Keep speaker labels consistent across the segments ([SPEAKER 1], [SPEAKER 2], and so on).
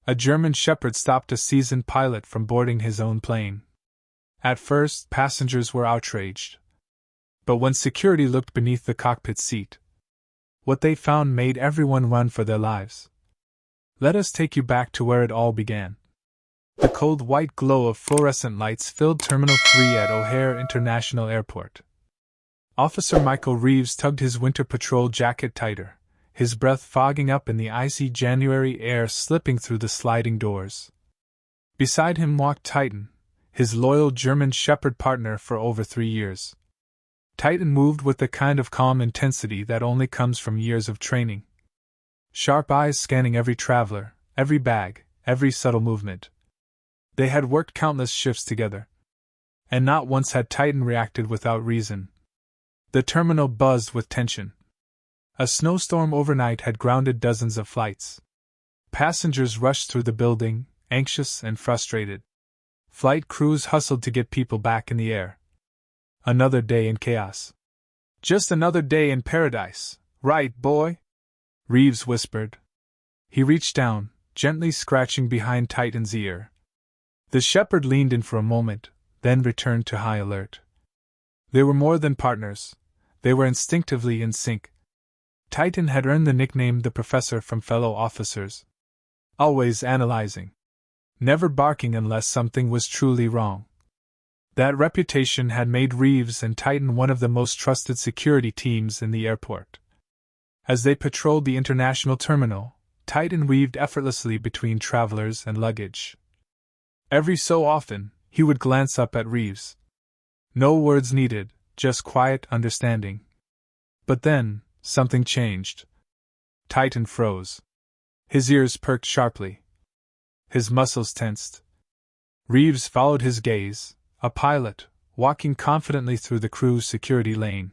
[SPEAKER 1] A German shepherd stopped a seasoned pilot from boarding his own plane. At first, passengers were outraged. But when security looked beneath the cockpit seat, what they found made everyone run for their lives. Let us take you back to where it all began. The cold white glow of fluorescent lights filled Terminal 3 at O'Hare International Airport. Officer Michael Reeves tugged his winter patrol jacket tighter, his breath fogging up in the icy January air slipping through the sliding doors. Beside him walked Titan, his loyal German shepherd partner for over 3 years. Titan moved with the kind of calm intensity that only comes from years of training. Sharp eyes scanning every traveler, every bag, every subtle movement. They had worked countless shifts together. And not once had Titan reacted without reason. The terminal buzzed with tension. A snowstorm overnight had grounded dozens of flights. Passengers rushed through the building, anxious and frustrated. Flight crews hustled to get people back in the air. Another day in chaos. Just another day in paradise, right, boy? Reeves whispered. He reached down, gently scratching behind Titan's ear. The shepherd leaned in for a moment, then returned to high alert. They were more than partners. They were instinctively in sync. Titan had earned the nickname the Professor from fellow officers. Always analyzing. Never barking unless something was truly wrong. That reputation had made Reeves and Titan one of the most trusted security teams in the airport. As they patrolled the international terminal, Titan weaved effortlessly between travelers and luggage. Every so often, he would glance up at Reeves. No words needed, just quiet understanding. But then, something changed. Titan froze. His ears perked sharply. His muscles tensed. Reeves followed his gaze, a pilot, walking confidently through the crew's security lane.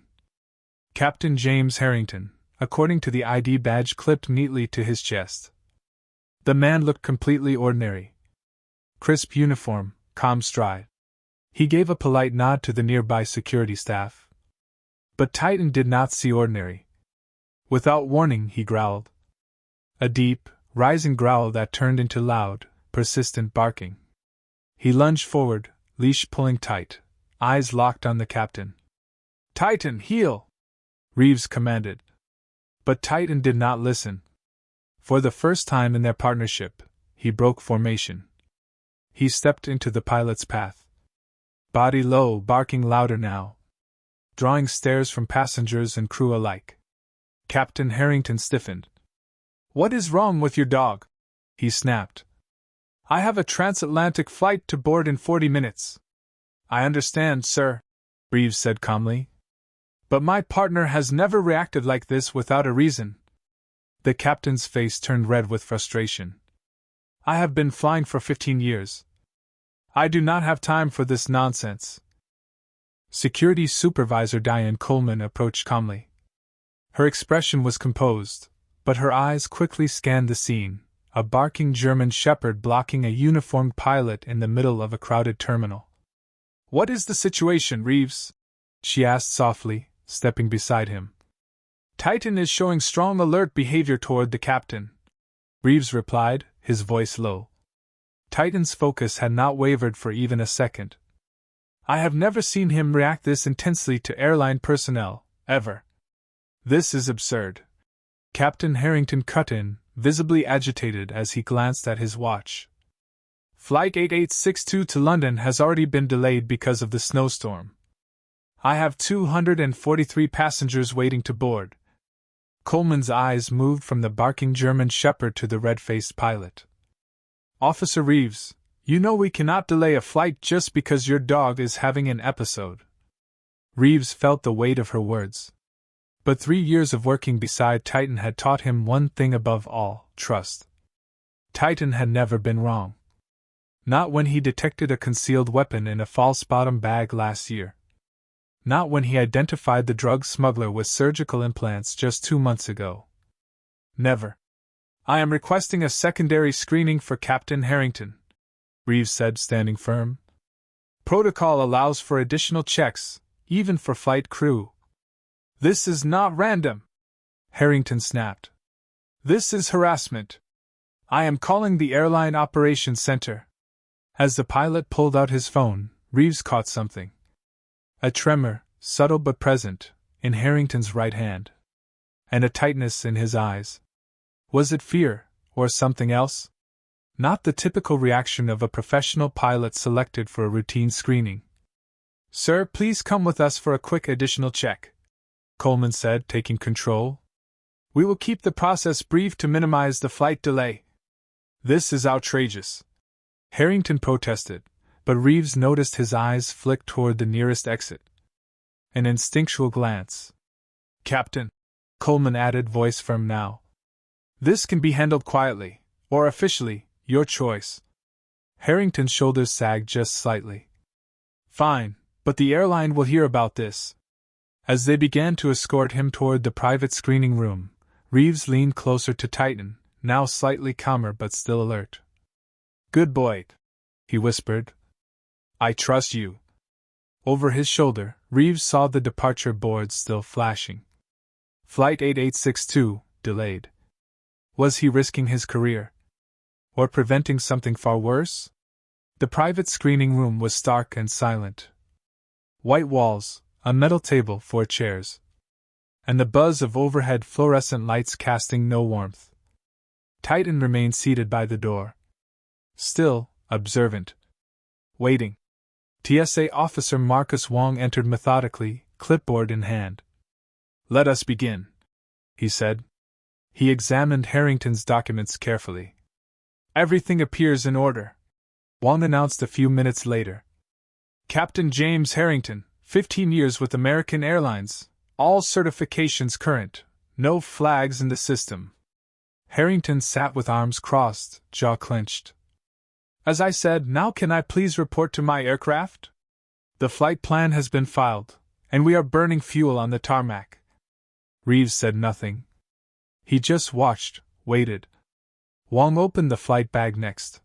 [SPEAKER 1] Captain James Harrington, according to the ID badge clipped neatly to his chest. The man looked completely ordinary. Crisp uniform, calm stride. He gave a polite nod to the nearby security staff. But Titan did not see ordinary. Without warning, he growled. A deep, rising growl that turned into loud, persistent barking. He lunged forward, leash pulling tight, eyes locked on the captain. "Titan, heel!" Reeves commanded. But Titan did not listen. For the first time in their partnership, he broke formation. He stepped into the pilot's path. Body low, barking louder now. Drawing stares from passengers and crew alike. Captain Harrington stiffened. "What is wrong with your dog?" he snapped. "I have a transatlantic flight to board in 40 minutes. "I understand, sir," Reeves said calmly. "But my partner has never reacted like this without a reason." The captain's face turned red with frustration. "I have been flying for 15 years. I do not have time for this nonsense." Security Supervisor Diane Coleman approached calmly. Her expression was composed, but her eyes quickly scanned the scene, a barking German shepherd blocking a uniformed pilot in the middle of a crowded terminal. "What is the situation, Reeves?" she asked softly, stepping beside him. "Titan is showing strong alert behavior toward the captain," Reeves replied, his voice low. Titan's focus had not wavered for even a second. "I have never seen him react this intensely to airline personnel, ever. This is absurd." Captain Harrington cut in, visibly agitated as he glanced at his watch. "Flight 8862 to London has already been delayed because of the snowstorm. I have 243 passengers waiting to board." Coleman's eyes moved from the barking German shepherd to the red-faced pilot. "Officer Reeves, you know we cannot delay a flight just because your dog is having an episode." Reeves felt the weight of her words. But 3 years of working beside Titan had taught him one thing above all: trust. Titan had never been wrong. Not when he detected a concealed weapon in a false bottom bag last year. Not when he identified the drug smuggler with surgical implants just 2 months ago. Never. "I am requesting a secondary screening for Captain Harrington," Reeves said, standing firm. "Protocol allows for additional checks, even for flight crew." "This is not random," Harrington snapped. "This is harassment." I am calling the Airline Operations Center. As the pilot pulled out his phone, Reeves caught something. A tremor, subtle but present, in Harrington's right hand. And a tightness in his eyes. Was it fear, or something else? Not the typical reaction of a professional pilot selected for a routine screening. Sir, please come with us for a quick additional check, Coleman said, taking control. We will keep the process brief to minimize the flight delay. This is outrageous, Harrington protested, but Reeves noticed his eyes flick toward the nearest exit. An instinctual glance. Captain, Coleman added, voice firm now. This can be handled quietly, or officially, your choice. Harrington's shoulders sagged just slightly. Fine, but the airline will hear about this. As they began to escort him toward the private screening room, Reeves leaned closer to Titan, now slightly calmer but still alert. Good boy, he whispered. I trust you. Over his shoulder, Reeves saw the departure board still flashing. Flight 8862, delayed. Was he risking his career? Or preventing something far worse? The private screening room was stark and silent. White walls, a metal table, 4 chairs. And the buzz of overhead fluorescent lights casting no warmth. Titan remained seated by the door. Still, observant. Waiting. TSA Officer Marcus Wong entered methodically, clipboard in hand. Let us begin, he said. He examined Harrington's documents carefully. Everything appears in order, Wong announced a few minutes later. Captain James Harrington, 15 years with American Airlines, all certifications current, no flags in the system. Harrington sat with arms crossed, jaw clenched. As I said, now can I please report to my aircraft? The flight plan has been filed, and we are burning fuel on the tarmac. Reeves said nothing. He just watched, waited. Wong opened the flight bag next.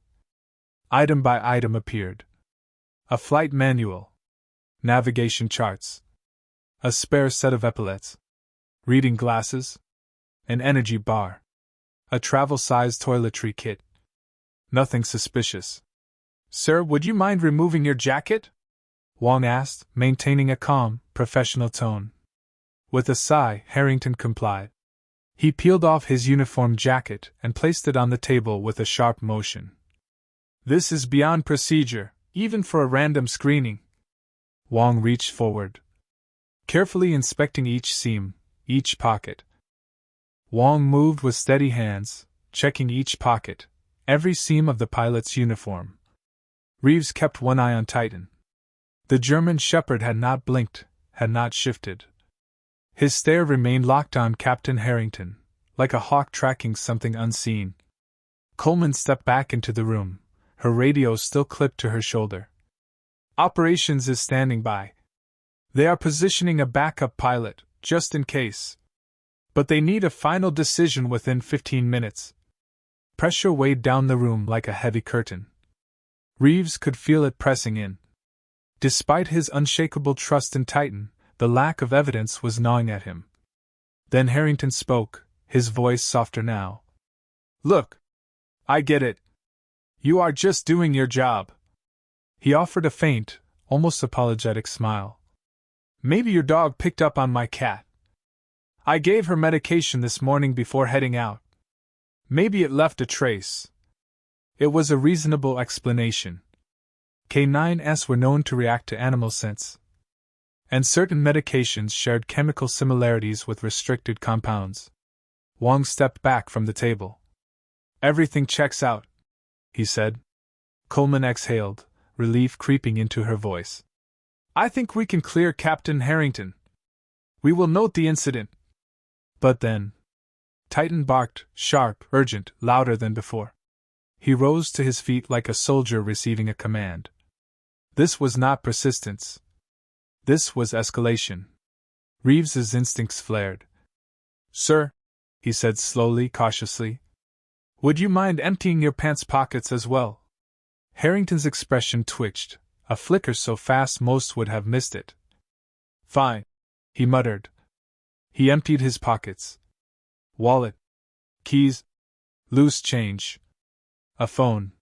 [SPEAKER 1] Item by item appeared. A flight manual. Navigation charts. A spare set of epaulets. Reading glasses. An energy bar. A travel-sized toiletry kit. Nothing suspicious. Sir, would you mind removing your jacket? Wong asked, maintaining a calm, professional tone. With a sigh, Harrington complied. He peeled off his uniform jacket and placed it on the table with a sharp motion. This is beyond procedure, even for a random screening. Wong reached forward, carefully inspecting each seam, each pocket. Wong moved with steady hands, checking each pocket, every seam of the pilot's uniform. Reeves kept one eye on Titan. The German shepherd had not blinked, had not shifted. His stare remained locked on Captain Harrington, like a hawk tracking something unseen. Coleman stepped back into the room, her radio still clipped to her shoulder. Operations is standing by. They are positioning a backup pilot, just in case. But they need a final decision within 15 minutes. Pressure weighed down the room like a heavy curtain. Reeves could feel it pressing in. Despite his unshakable trust in Titan, the lack of evidence was gnawing at him. Then Harrington spoke, his voice softer now. Look. I get it. You are just doing your job. He offered a faint, almost apologetic smile. Maybe your dog picked up on my cat. I gave her medication this morning before heading out. Maybe it left a trace. It was a reasonable explanation. K9s were known to react to animal scents. And certain medications shared chemical similarities with restricted compounds. Wong stepped back from the table. Everything checks out, he said. Coleman exhaled, relief creeping into her voice. I think we can clear Captain Harrington. We will note the incident. But then... Titan barked, sharp, urgent, louder than before. He rose to his feet like a soldier receiving a command. This was not persistence. This was escalation. Reeves's instincts flared. Sir, he said slowly, cautiously, would you mind emptying your pants pockets as well? Harrington's expression twitched, a flicker so fast most would have missed it. Fine, he muttered. He emptied his pockets. Wallet. Keys. Loose change. A phone.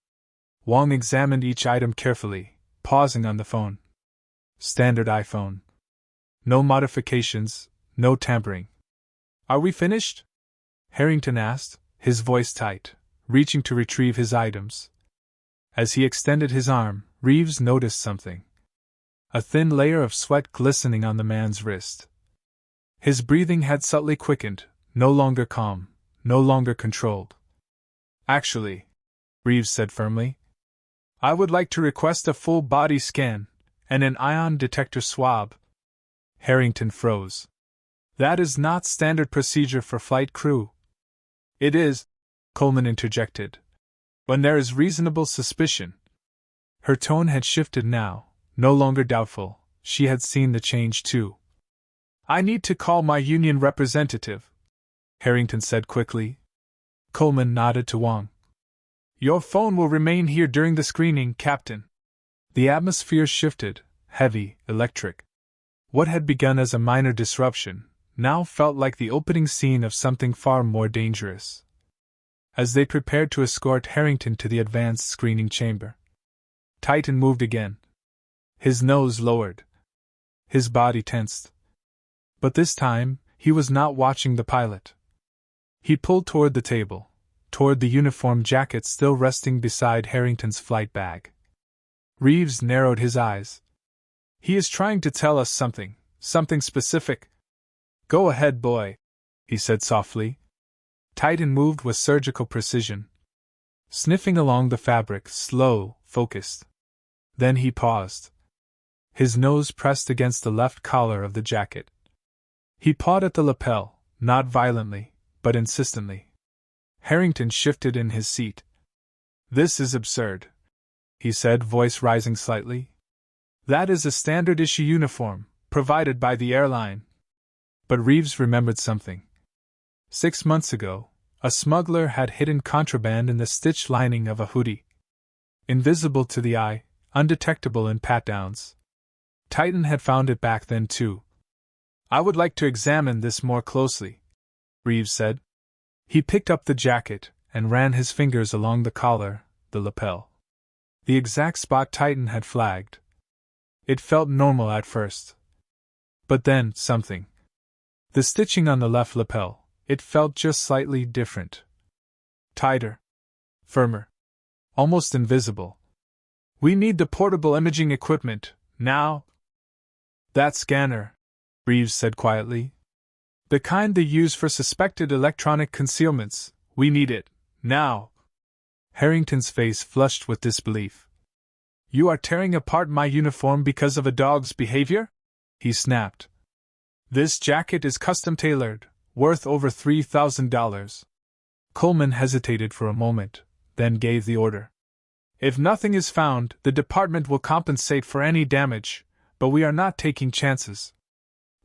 [SPEAKER 1] Wong examined each item carefully, pausing on the phone. Standard iPhone. No modifications, no tampering. Are we finished? Harrington asked, his voice tight, reaching to retrieve his items. As he extended his arm, Reeves noticed something. A thin layer of sweat glistening on the man's wrist. His breathing had subtly quickened, no longer calm, no longer controlled. Actually, Reeves said firmly, I would like to request a full body scan and an ion detector swab. Harrington froze. That is not standard procedure for flight crew. It is, Coleman interjected, when there is reasonable suspicion. Her tone had shifted now, no longer doubtful. She had seen the change too. I need to call my union representative, Harrington said quickly. Coleman nodded to Wong. Your phone will remain here during the screening, Captain. The atmosphere shifted, heavy, electric. What had begun as a minor disruption now felt like the opening scene of something far more dangerous. As they prepared to escort Harrington to the advanced screening chamber, Titan moved again. His nose lowered. His body tensed. But this time, he was not watching the pilot. He pulled toward the table, toward the uniform jacket still resting beside Harrington's flight bag. Reeves narrowed his eyes. He is trying to tell us something, something specific. Go ahead, boy, he said softly. Titan moved with surgical precision, sniffing along the fabric, slow, focused. Then he paused. His nose pressed against the left collar of the jacket. He pawed at the lapel, not violently, but insistently. Harrington shifted in his seat. This is absurd, he said, voice rising slightly. That is a standard issue uniform, provided by the airline. But Reeves remembered something. 6 months ago, a smuggler had hidden contraband in the stitched lining of a hoodie. Invisible to the eye, undetectable in pat-downs. Titan had found it back then too. I would like to examine this more closely, Reeves said. He picked up the jacket and ran his fingers along the collar, the lapel. The exact spot Titan had flagged. It felt normal at first. But then, something. The stitching on the left lapel, it felt just slightly different. Tighter. Firmer. Almost invisible. We need the portable imaging equipment, now. That scanner, Reeves said quietly. The kind they use for suspected electronic concealments, we need it, now. Harrington's face flushed with disbelief. You are tearing apart my uniform because of a dog's behavior? He snapped. This jacket is custom-tailored, worth over $3,000. Coleman hesitated for a moment, then gave the order. If nothing is found, the department will compensate for any damage, but we are not taking chances.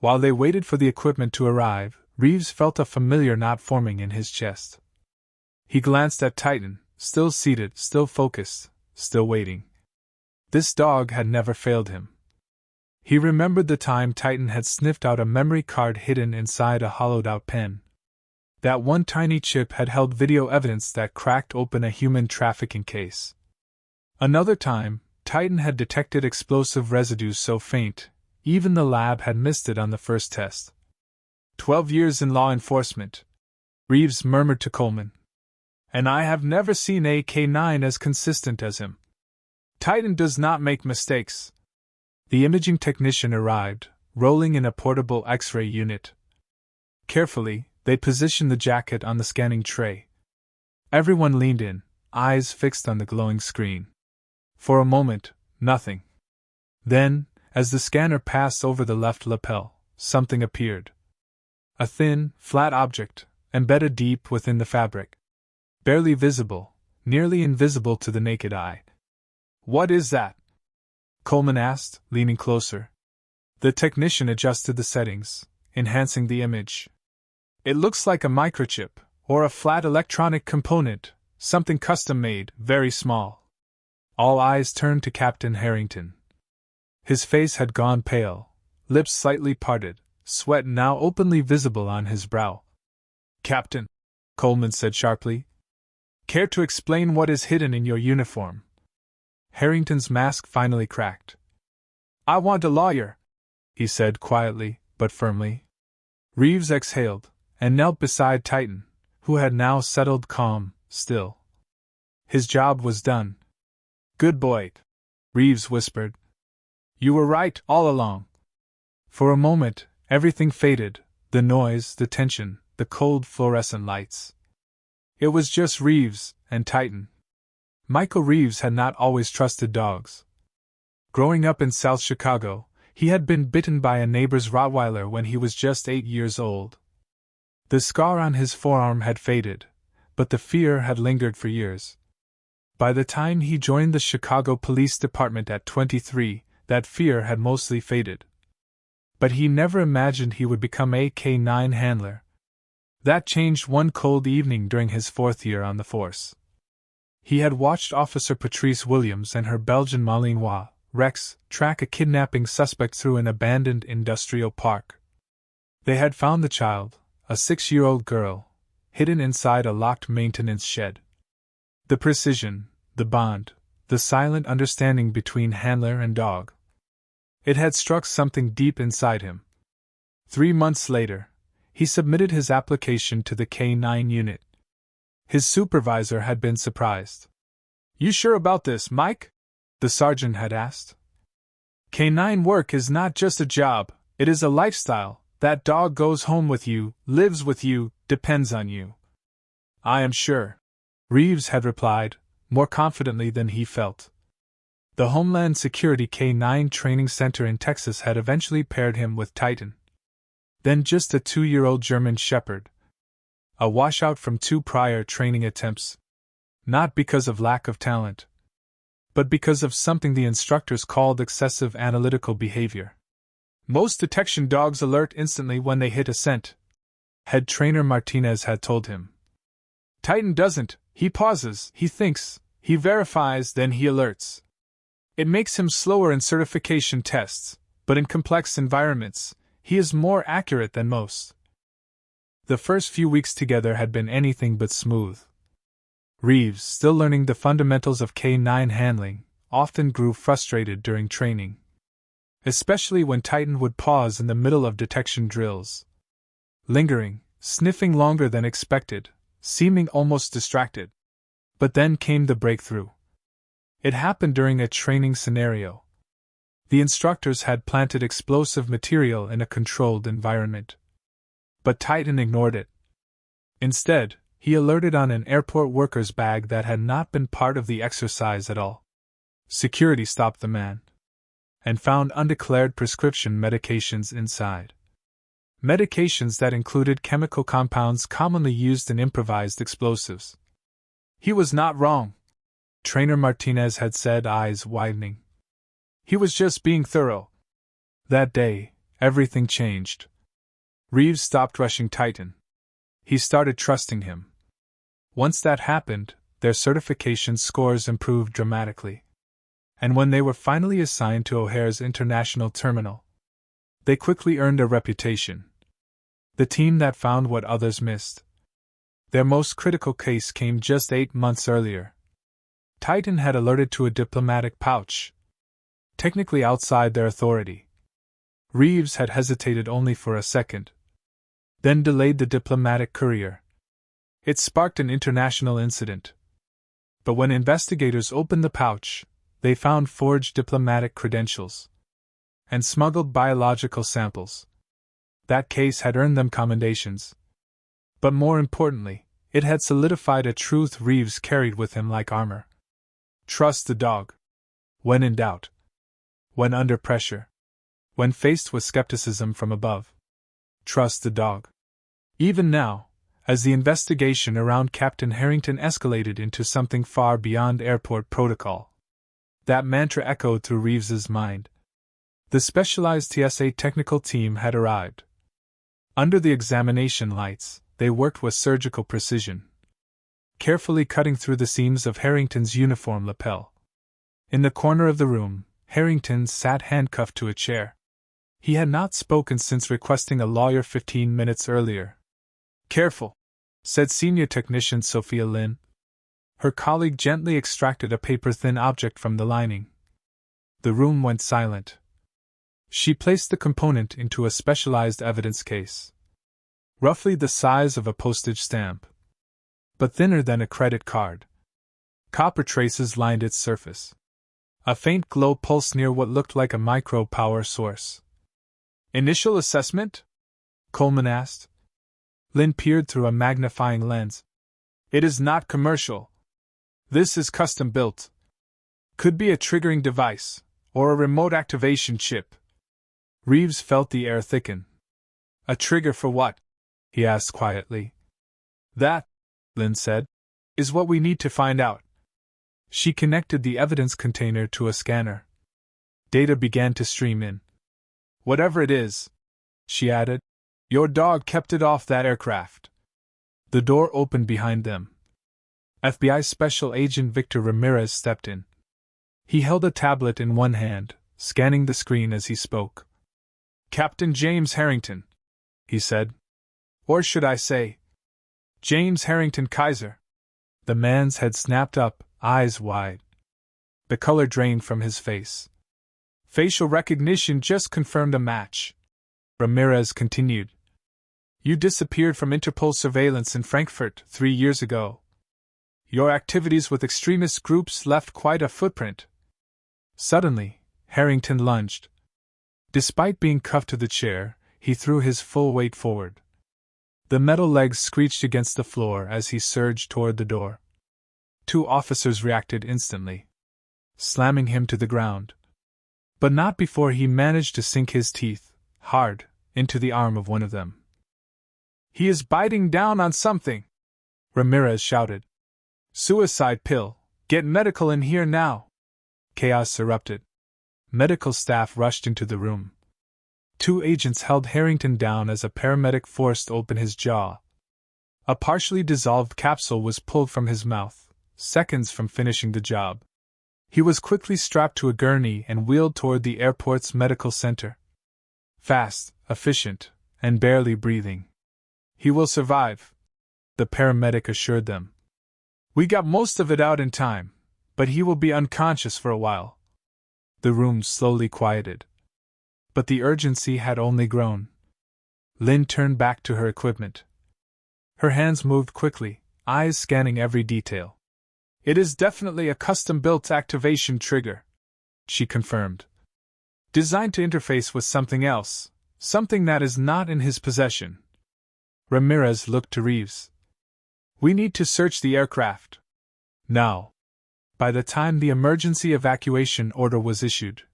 [SPEAKER 1] While they waited for the equipment to arrive, Reeves felt a familiar knot forming in his chest. He glanced at Titan, still seated, still focused, still waiting. This dog had never failed him. He remembered the time Titan had sniffed out a memory card hidden inside a hollowed-out pen. That one tiny chip had held video evidence that cracked open a human trafficking case. Another time, Titan had detected explosive residues so faint, even the lab had missed it on the first test. 12 years in law enforcement, Reeves murmured to Coleman. And I have never seen a K9 as consistent as him. Titan does not make mistakes. The imaging technician arrived, rolling in a portable X-ray unit. Carefully, they positioned the jacket on the scanning tray. Everyone leaned in, eyes fixed on the glowing screen. For a moment, nothing. Then, as the scanner passed over the left lapel, something appeared. A thin, flat object, embedded deep within the fabric. Barely visible, nearly invisible to the naked eye. What is that? Coleman asked, leaning closer. The technician adjusted the settings, enhancing the image. It looks like a microchip, or a flat electronic component, something custom-made, very small. All eyes turned to Captain Harrington. His face had gone pale, lips slightly parted, sweat now openly visible on his brow. Captain, Coleman said sharply. Care to explain what is hidden in your uniform? Harrington's mask finally cracked. I want a lawyer, he said quietly, but firmly. Reeves exhaled, and knelt beside Titan, who had now settled calm, still. His job was done. Good boy, Reeves whispered. You were right, all along. For a moment, everything faded, the noise, the tension, the cold fluorescent lights. It was just Reeves and Titan. Michael Reeves had not always trusted dogs. Growing up in South Chicago, he had been bitten by a neighbor's Rottweiler when he was just 8 years old. The scar on his forearm had faded, but the fear had lingered for years. By the time he joined the Chicago Police Department at 23, that fear had mostly faded. But he never imagined he would become a K-9 handler. That changed one cold evening during his 4th year on the force. He had watched Officer Patrice Williams and her Belgian Malinois, Rex, track a kidnapping suspect through an abandoned industrial park. They had found the child, a 6-year-old girl, hidden inside a locked maintenance shed. The precision, the bond, the silent understanding between handler and dog. It had struck something deep inside him. 3 months later, he submitted his application to the K-9 unit. His supervisor had been surprised. You sure about this, Mike? The sergeant had asked. K-9 work is not just a job, it is a lifestyle. That dog goes home with you, lives with you, depends on you. I am sure, Reeves had replied, more confidently than he felt. The Homeland Security K-9 training center in Texas had eventually paired him with Titan. Then just a 2-year-old German Shepherd. A washout from 2 prior training attempts. Not because of lack of talent, but because of something the instructors called excessive analytical behavior. Most detection dogs alert instantly when they hit a scent, head trainer Martinez had told him. Titan doesn't, he pauses, he thinks, he verifies, then he alerts. It makes him slower in certification tests, but in complex environments, he is more accurate than most. The first few weeks together had been anything but smooth. Reeves, still learning the fundamentals of K-9 handling, often grew frustrated during training. Especially when Titan would pause in the middle of detection drills. Lingering, sniffing longer than expected, seeming almost distracted. But then came the breakthrough. It happened during a training scenario. The instructors had planted explosive material in a controlled environment. But Titan ignored it. Instead, he alerted on an airport worker's bag that had not been part of the exercise at all. Security stopped the man and found undeclared prescription medications inside. Medications that included chemical compounds commonly used in improvised explosives. He was not wrong, Trainer Martinez had said, eyes widening. He was just being thorough. That day, everything changed. Reeves stopped rushing Titan. He started trusting him. Once that happened, their certification scores improved dramatically. And when they were finally assigned to O'Hare's International Terminal, they quickly earned a reputation. The team that found what others missed. Their most critical case came just 8 months earlier. Titan had alerted to a diplomatic pouch, technically outside their authority. Reeves had hesitated only for a second, then delayed the diplomatic courier. It sparked an international incident. But when investigators opened the pouch, they found forged diplomatic credentials and smuggled biological samples. That case had earned them commendations. But more importantly, it had solidified a truth Reeves carried with him like armor. Trust the dog. When in doubt. When under pressure. When faced with skepticism from above. Trust the dog. Even now, as the investigation around Captain Harrington escalated into something far beyond airport protocol, that mantra echoed through Reeves's mind. The specialized TSA technical team had arrived. Under the examination lights, they worked with surgical precision, carefully cutting through the seams of Harrington's uniform lapel. In the corner of the room, Harrington sat handcuffed to a chair. He had not spoken since requesting a lawyer 15 minutes earlier. Careful, said senior technician Sophia Lynn. Her colleague gently extracted a paper-thin object from the lining. The room went silent. She placed the component into a specialized evidence case. Roughly the size of a postage stamp, but thinner than a credit card. Copper traces lined its surface. A faint glow pulsed near what looked like a micro-power source. "Initial assessment?" Coleman asked. Lynn peered through a magnifying lens. "It is not commercial. This is custom-built. Could be a triggering device, or a remote activation chip." Reeves felt the air thicken. "A trigger for what?" he asked quietly. "That," Lynn said, "is what we need to find out." She connected the evidence container to a scanner. Data began to stream in. "Whatever it is," she added, "your dog kept it off that aircraft." The door opened behind them. FBI Special Agent Victor Ramirez stepped in. He held a tablet in one hand, scanning the screen as he spoke. "Captain James Harrington," he said. "Or should I say, James Harrington Kaiser." The man's head snapped up, eyes wide. The color drained from his face. "Facial recognition just confirmed a match," Ramirez continued. "You disappeared from Interpol surveillance in Frankfurt 3 years ago. Your activities with extremist groups left quite a footprint." Suddenly, Harrington lunged. Despite being cuffed to the chair, he threw his full weight forward. The metal legs screeched against the floor as he surged toward the door. 2 officers reacted instantly, slamming him to the ground. But not before he managed to sink his teeth, hard, into the arm of one of them. "He is biting down on something!" Ramirez shouted. "Suicide pill! Get medical in here now!" Chaos erupted. Medical staff rushed into the room. 2 agents held Harrington down as a paramedic forced open his jaw. A partially dissolved capsule was pulled from his mouth, seconds from finishing the job. He was quickly strapped to a gurney and wheeled toward the airport's medical center. Fast, efficient, and barely breathing. "He will survive," the paramedic assured them. "We got most of it out in time, but he will be unconscious for a while." The room slowly quieted. But the urgency had only grown. Lynn turned back to her equipment. Her hands moved quickly, eyes scanning every detail. "It is definitely a custom-built activation trigger," she confirmed. "Designed to interface with something else, something that is not in his possession." Ramirez looked to Reeves. "We need to search the aircraft. Now." By the time the emergency evacuation order was issued,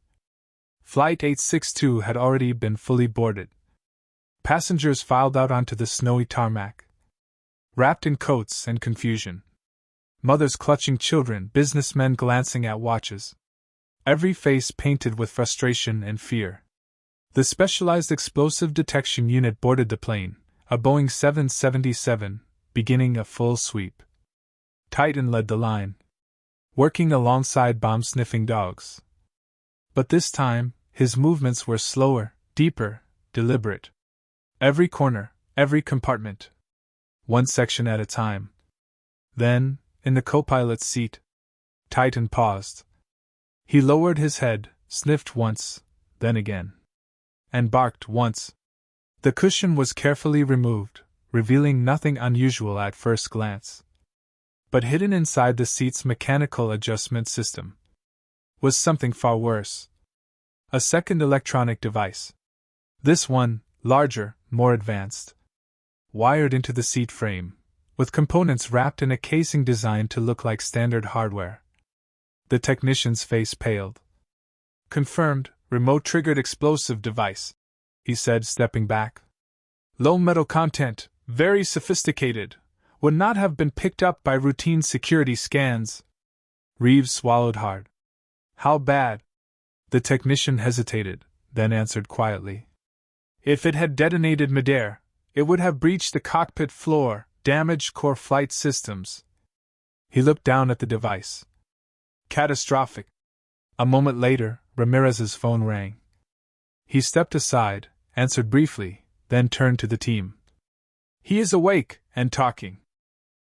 [SPEAKER 1] Flight 862 had already been fully boarded. Passengers filed out onto the snowy tarmac, wrapped in coats and confusion. Mothers clutching children, businessmen glancing at watches. Every face painted with frustration and fear. The Specialized Explosive Detection Unit boarded the plane, a Boeing 777, beginning a full sweep. Titan led the line, working alongside bomb-sniffing dogs. But this time, his movements were slower, deeper, deliberate. Every corner, every compartment. One section at a time. Then, in the co-pilot's seat, Titan paused. He lowered his head, sniffed once, then again. And barked once. The cushion was carefully removed, revealing nothing unusual at first glance. But hidden inside the seat's mechanical adjustment system was something far worse. A second electronic device. This one, larger, more advanced. Wired into the seat frame, with components wrapped in a casing designed to look like standard hardware. The technician's face paled. "Confirmed, remote-triggered explosive device," he said, stepping back. "Low metal content, very sophisticated, would not have been picked up by routine security scans." Reeves swallowed hard. "How bad?" The technician hesitated, then answered quietly. "If it had detonated midair, it would have breached the cockpit floor, damaged core flight systems." He looked down at the device. "Catastrophic." A moment later, Ramirez's phone rang. He stepped aside, answered briefly, then turned to the team. "He is awake and talking.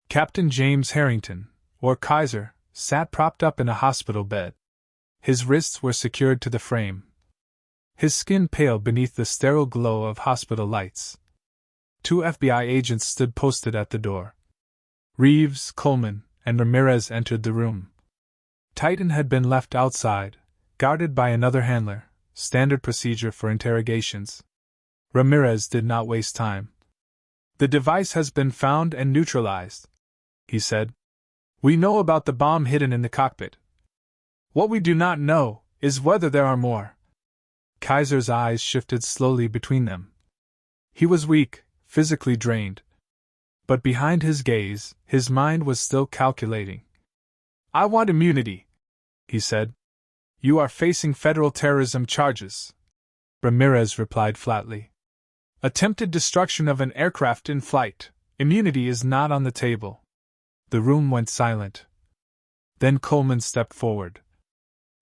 [SPEAKER 1] Captain James Harrington, or Kaiser, sat propped up in a hospital bed. His wrists were secured to the frame, his skin pale beneath the sterile glow of hospital lights. 2 FBI agents stood posted at the door. Reeves, Coleman, and Ramirez entered the room. Titan had been left outside, guarded by another handler, standard procedure for interrogations. Ramirez did not waste time. "The device has been found and neutralized," he said. "We know about the bomb hidden in the cockpit. What we do not know is whether there are more." Kaiser's eyes shifted slowly between them. He was weak, physically drained. But behind his gaze, his mind was still calculating. "I want immunity," he said. "You are facing federal terrorism charges," Ramirez replied flatly. "Attempted destruction of an aircraft in flight. Immunity is not on the table." The room went silent. Then Coleman stepped forward.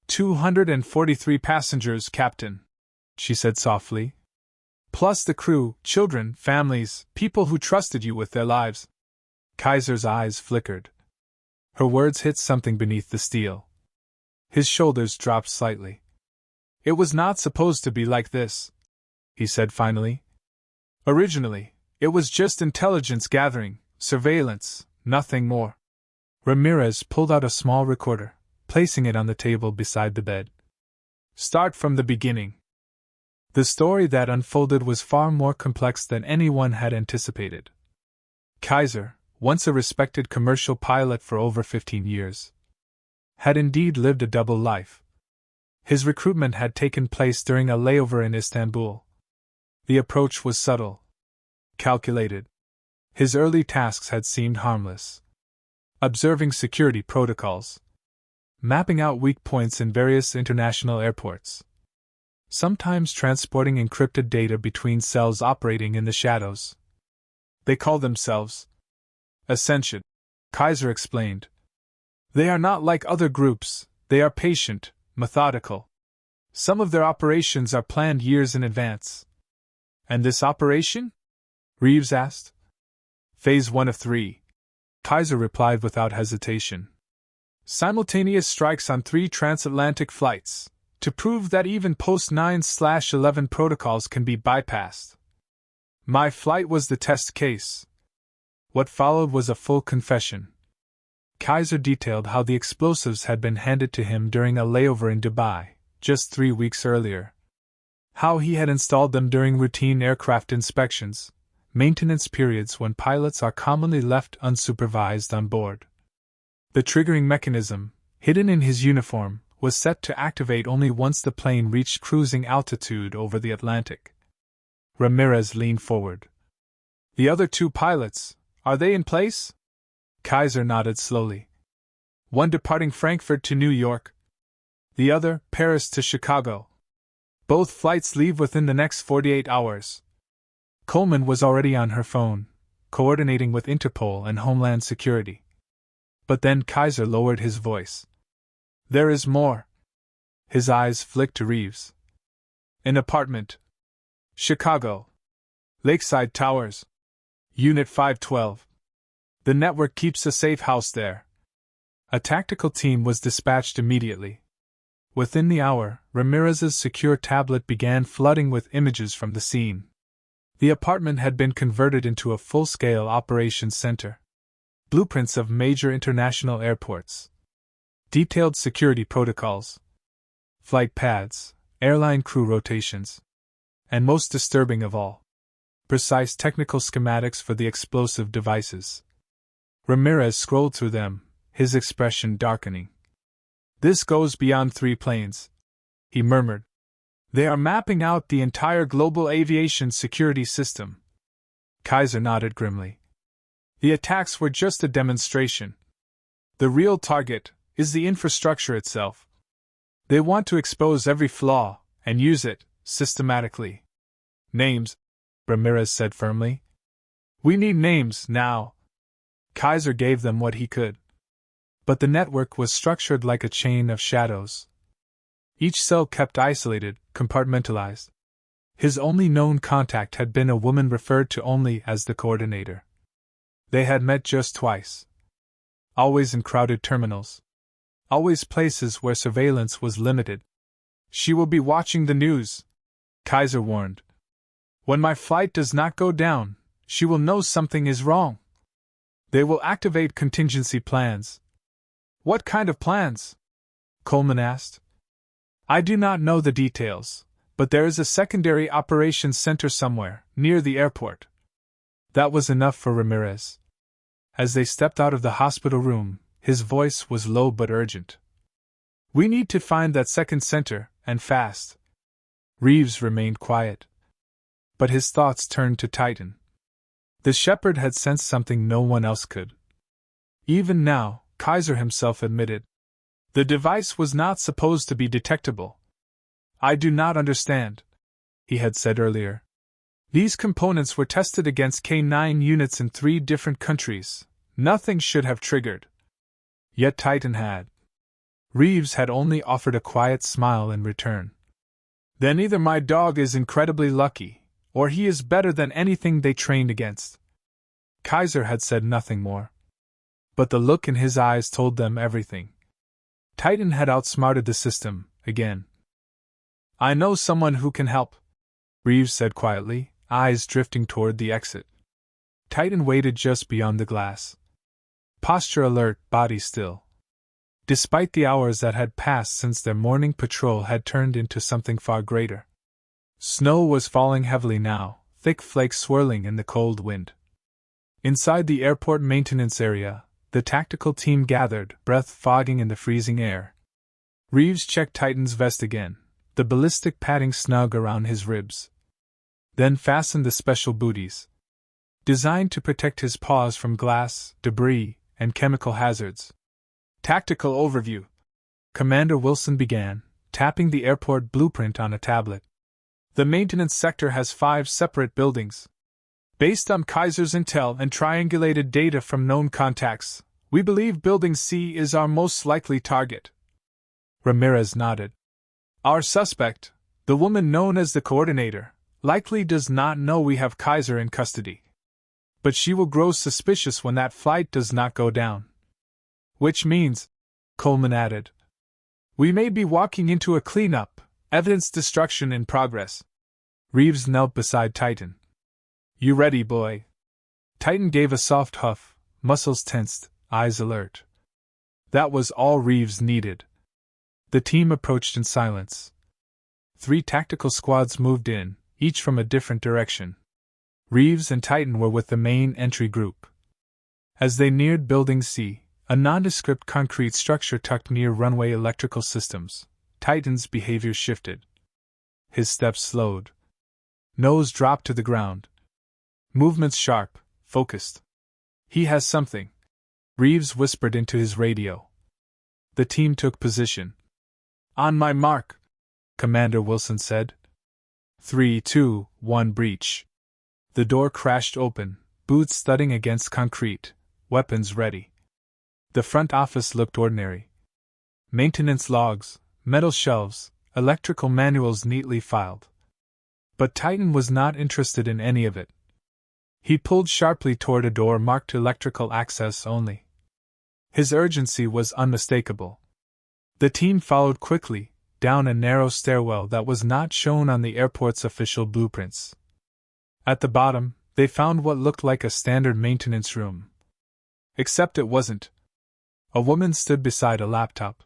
[SPEAKER 1] 243 passengers, Captain," she said softly. "Plus the crew, children, families, people who trusted you with their lives." Kaiser's eyes flickered. Her words hit something beneath the steel. His shoulders dropped slightly. "It was not supposed to be like this," he said finally. "Originally, it was just intelligence gathering, surveillance, nothing more." Ramirez pulled out a small recorder, placing it on the table beside the bed. "Start from the beginning." The story that unfolded was far more complex than anyone had anticipated. Kaiser, once a respected commercial pilot for over 15 years, had indeed lived a double life. His recruitment had taken place during a layover in Istanbul. The approach was subtle, calculated. His early tasks had seemed harmless. Observing security protocols, mapping out weak points in various international airports, sometimes transporting encrypted data between cells operating in the shadows. "They call themselves Ascension," Kaiser explained. "They are not like other groups, they are patient, methodical. Some of their operations are planned years in advance." "And this operation?" Reeves asked. "Phase 1 of 3. Kaiser replied without hesitation. "Simultaneous strikes on 3 transatlantic flights, to prove that even post-9/11 protocols can be bypassed. My flight was the test case." What followed was a full confession. Kaiser detailed how the explosives had been handed to him during a layover in Dubai, just 3 weeks earlier. How he had installed them during routine aircraft inspections, maintenance periods when pilots are commonly left unsupervised on board. The triggering mechanism, hidden in his uniform, was set to activate only once the plane reached cruising altitude over the Atlantic. Ramirez leaned forward. "The other 2 pilots, are they in place?" Kaiser nodded slowly. "One departing Frankfurt to New York. The other, Paris to Chicago. Both flights leave within the next 48 hours. Coleman was already on her phone, coordinating with Interpol and Homeland Security. But then Kaiser lowered his voice. "There is more." His eyes flicked to Reeves. "An apartment. Chicago. Lakeside Towers. Unit 512. The network keeps a safe house there." A tactical team was dispatched immediately. Within the hour, Ramirez's secure tablet began flooding with images from the scene. The apartment had been converted into a full-scale operations center. Blueprints of major international airports, detailed security protocols, flight paths, airline crew rotations, and most disturbing of all, precise technical schematics for the explosive devices. Ramirez scrolled through them, his expression darkening. "This goes beyond 3 planes," he murmured. "They are mapping out the entire global aviation security system." Kaiser nodded grimly. "The attacks were just a demonstration. The real target is the infrastructure itself. They want to expose every flaw and use it systematically." "Names," Ramirez said firmly. "We need names now." Kaiser gave them what he could. But the network was structured like a chain of shadows. Each cell kept isolated, compartmentalized. His only known contact had been a woman referred to only as the coordinator. They had met just twice. always in crowded terminals, always places where surveillance was limited. She will be watching the news, Kaiser warned. When my flight does not go down, she will know something is wrong. They will activate contingency plans. What kind of plans? Coleman asked. I do not know the details, but there is a secondary operations center somewhere, near the airport. That was enough for Ramirez. As they stepped out of the hospital room, his voice was low but urgent. We need to find that second center, and fast. Reeves remained quiet. But his thoughts turned to Titan. The shepherd had sensed something no one else could. Even now, Kaiser himself admitted. The device was not supposed to be detectable. I do not understand, he had said earlier. These components were tested against K9 units in 3 different countries. Nothing should have triggered. Yet Titan had. Reeves had only offered a quiet smile in return. Then either my dog is incredibly lucky, or he is better than anything they trained against. Kaiser had said nothing more. But the look in his eyes told them everything. Titan had outsmarted the system, again. I know someone who can help, Reeves said quietly, eyes drifting toward the exit. Titan waited just beyond the glass. Posture alert, body still. Despite the hours that had passed since their morning patrol had turned into something far greater. Snow was falling heavily now, thick flakes swirling in the cold wind. Inside the airport maintenance area, the tactical team gathered, breath fogging in the freezing air. Reeves checked Titan's vest again, the ballistic padding snug around his ribs. Then fastened the special booties, designed to protect his paws from glass, debris, and chemical hazards. Tactical overview. Commander Wilson began, tapping the airport blueprint on a tablet. The maintenance sector has 5 separate buildings. Based on Kaiser's intel and triangulated data from known contacts, we believe Building C is our most likely target. Ramirez nodded. Our suspect, the woman known as the coordinator, likely does not know we have Kaiser in custody. But she will grow suspicious when that flight does not go down. Which means, Coleman added, we may be walking into a cleanup, evidence destruction in progress. Reeves knelt beside Titan. You ready, boy? Titan gave a soft huff, muscles tensed, eyes alert. That was all Reeves needed. The team approached in silence. 3 tactical squads moved in, each from a different direction. Reeves and Titan were with the main entry group. As they neared Building C, a nondescript concrete structure tucked near runway electrical systems, Titan's behavior shifted. His steps slowed. Nose dropped to the ground. Movements sharp, focused. He has something, Reeves whispered into his radio. The team took position. On my mark, Commander Wilson said. 3, 2, 1, breach. The door crashed open, boots thudding against concrete, weapons ready. The front office looked ordinary. Maintenance logs, metal shelves, electrical manuals neatly filed. But Titan was not interested in any of it. He pulled sharply toward a door marked electrical access only. His urgency was unmistakable. The team followed quickly, down a narrow stairwell that was not shown on the airport's official blueprints. At the bottom, they found what looked like a standard maintenance room. Except it wasn't. A woman stood beside a laptop,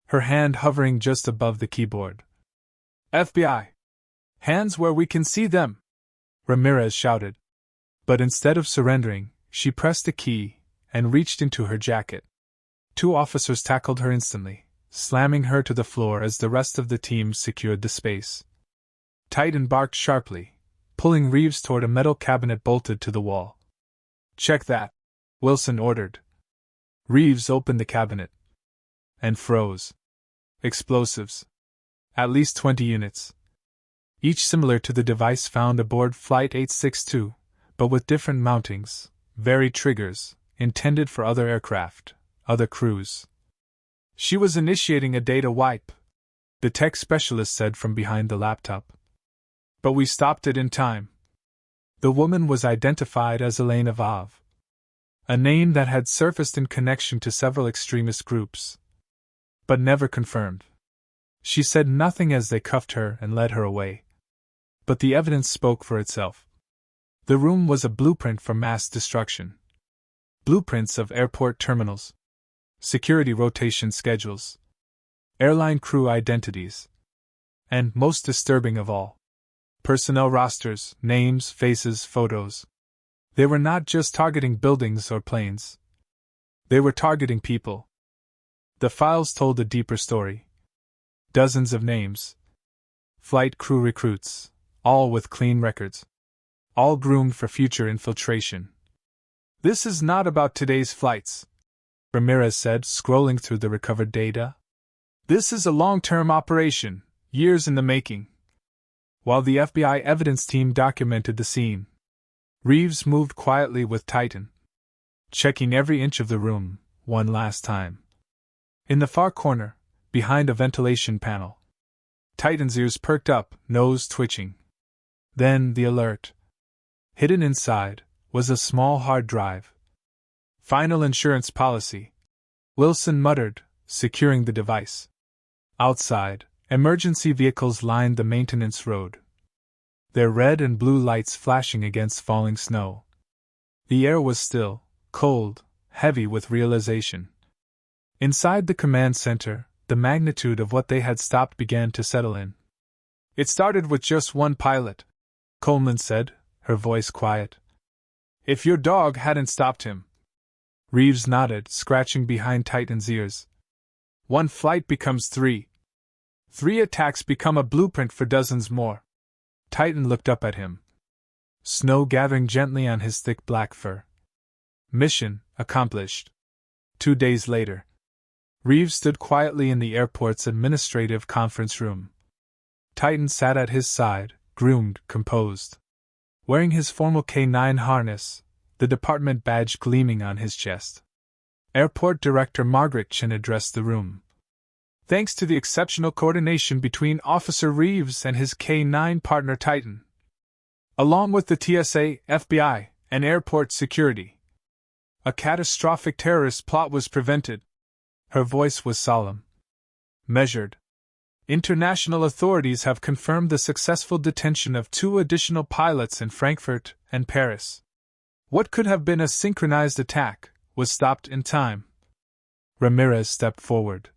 [SPEAKER 1] her hand hovering just above the keyboard. FBI! Hands where we can see them! Ramirez shouted. But instead of surrendering, she pressed a key and reached into her jacket. 2 officers tackled her instantly, slamming her to the floor as the rest of the team secured the space. Titan barked sharply, pulling Reeves toward a metal cabinet bolted to the wall. Check that, Wilson ordered. Reeves opened the cabinet. And froze. Explosives. At least 20 units. Each similar to the device found aboard Flight 862, but with different mountings, varied triggers, intended for other aircraft, other crews. She was initiating a data wipe, the tech specialist said from behind the laptop. But we stopped it in time. The woman was identified as Elena Vav. a name that had surfaced in connection to several extremist groups, but never confirmed. She said nothing as they cuffed her and led her away. But the evidence spoke for itself. The room was a blueprint for mass destruction. Blueprints of airport terminals, security rotation schedules, airline crew identities, and, most disturbing of all, personnel rosters, names, faces, photos. They were not just targeting buildings or planes. They were targeting people. The files told a deeper story. Dozens of names. Flight crew recruits, all with clean records. All groomed for future infiltration. "This is not about today's flights," Ramirez said, scrolling through the recovered data. "This is a long-term operation, years in the making." While the FBI evidence team documented the scene, Reeves moved quietly with Titan, checking every inch of the room, one last time. In the far corner, behind a ventilation panel, Titan's ears perked up, nose twitching. Then the alert. Hidden inside was a small hard drive. "Final insurance policy," Wilson muttered, securing the device. Outside, emergency vehicles lined the maintenance road, their red and blue lights flashing against falling snow. The air was still, cold, heavy with realization. Inside the command center, the magnitude of what they had stopped began to settle in. "It started with just one pilot," Coleman said, her voice quiet. "If your dog hadn't stopped him." Reeves nodded, scratching behind Titan's ears. "One flight becomes 3. 3 attacks become a blueprint for dozens more." Titan looked up at him, snow gathering gently on his thick black fur. Mission accomplished. 2 days later, Reeves stood quietly in the airport's administrative conference room. Titan sat at his side, groomed, composed. Wearing his formal K9 harness, the department badge gleaming on his chest. Airport Director Margaret Chin addressed the room. "Thanks to the exceptional coordination between Officer Reeves and his K9 partner Titan, along with the TSA, FBI, and airport security, a catastrophic terrorist plot was prevented." Her voice was solemn, measured. "International authorities have confirmed the successful detention of 2 additional pilots in Frankfurt and Paris. What could have been a synchronized attack was stopped in time." Ramirez stepped forward.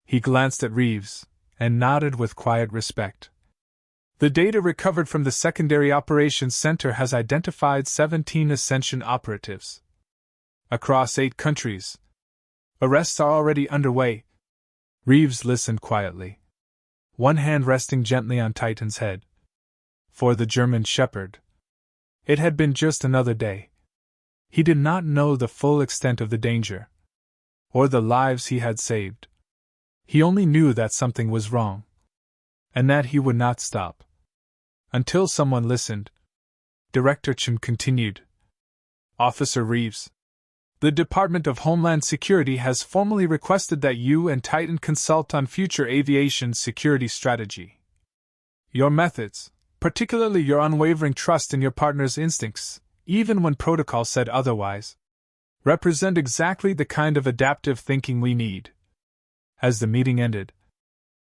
[SPEAKER 1] He glanced at Reeves and nodded with quiet respect. "The data recovered from the Secondary Operations Center has identified 17 Ascension operatives across 8 countries. Arrests are already underway." Reeves listened quietly, one hand resting gently on Titan's head. For the German shepherd, it had been just another day. He did not know the full extent of the danger, or the lives he had saved. He only knew that something was wrong, and that he would not stop until someone listened. Director Chin continued. "Officer Reeves, the Department of Homeland Security has formally requested that you and Titan consult on future aviation security strategy. Your methods, particularly your unwavering trust in your partner's instincts, even when protocol said otherwise, represent exactly the kind of adaptive thinking we need." As the meeting ended,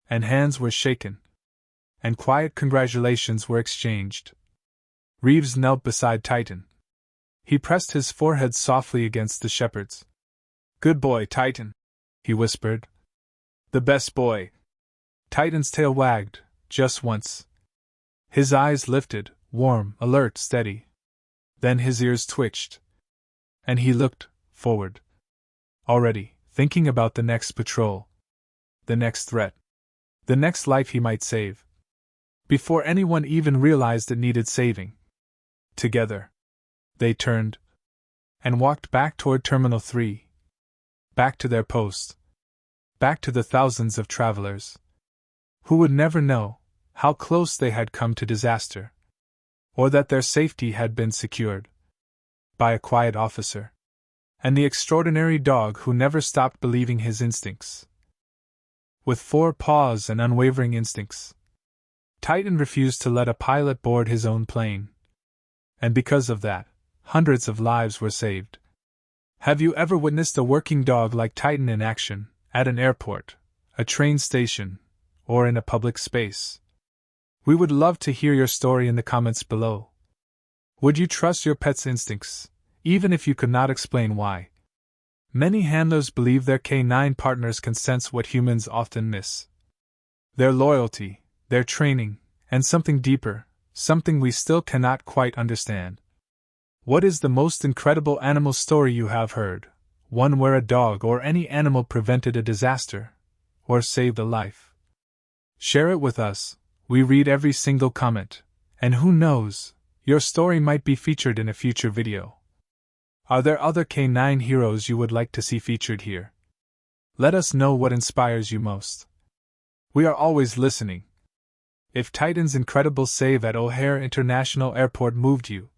[SPEAKER 1] and hands were shaken, and quiet congratulations were exchanged, Reeves knelt beside Titan. He pressed his forehead softly against the shepherd's. "Good boy, Titan," he whispered. "The best boy." Titan's tail wagged, just once. His eyes lifted, warm, alert, steady. Then his ears twitched, and he looked forward, already thinking about the next patrol, the next threat, the next life he might save, before anyone even realized it needed saving. Together, they turned and walked back toward Terminal 3, back to their post, back to the thousands of travelers who would never know how close they had come to disaster, or that their safety had been secured by a quiet officer and the extraordinary dog who never stopped believing his instincts. With 4 paws and unwavering instincts, Titan refused to let a pilot board his own plane, and because of that, hundreds of lives were saved. Have you ever witnessed a working dog like Titan in action, at an airport, a train station, or in a public space? We would love to hear your story in the comments below. Would you trust your pet's instincts, even if you could not explain why? Many handlers believe their canine partners can sense what humans often miss. Their loyalty, their training, and something deeper, something we still cannot quite understand. What is the most incredible animal story you have heard? One where a dog or any animal prevented a disaster, or saved a life? Share it with us. We read every single comment, and who knows, your story might be featured in a future video. Are there other canine heroes you would like to see featured here? Let us know what inspires you most. We are always listening. If Titan's incredible save at O'Hare International Airport moved you,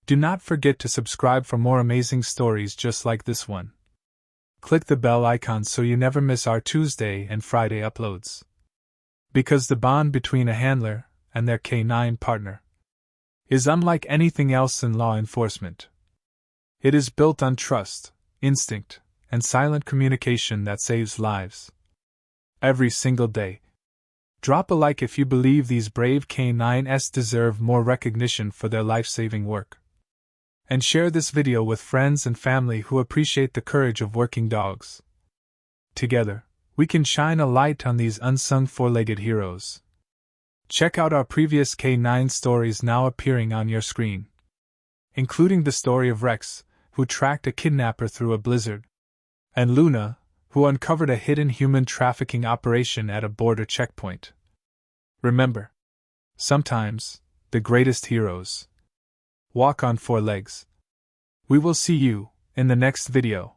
[SPEAKER 1] do not forget to subscribe for more amazing stories just like this one. Click the bell icon so you never miss our Tuesday and Friday uploads. Because the bond between a handler and their canine partner is unlike anything else in law enforcement. It is built on trust, instinct, and silent communication that saves lives. Every single day. Drop a like if you believe these brave canines deserve more recognition for their life-saving work. And share this video with friends and family who appreciate the courage of working dogs. Together, we can shine a light on these unsung four-legged heroes. Check out our previous K9 stories now appearing on your screen, including the story of Rex, who tracked a kidnapper through a blizzard, and Luna, who uncovered a hidden human trafficking operation at a border checkpoint. Remember, sometimes, the greatest heroes walk on four legs. We will see you in the next video.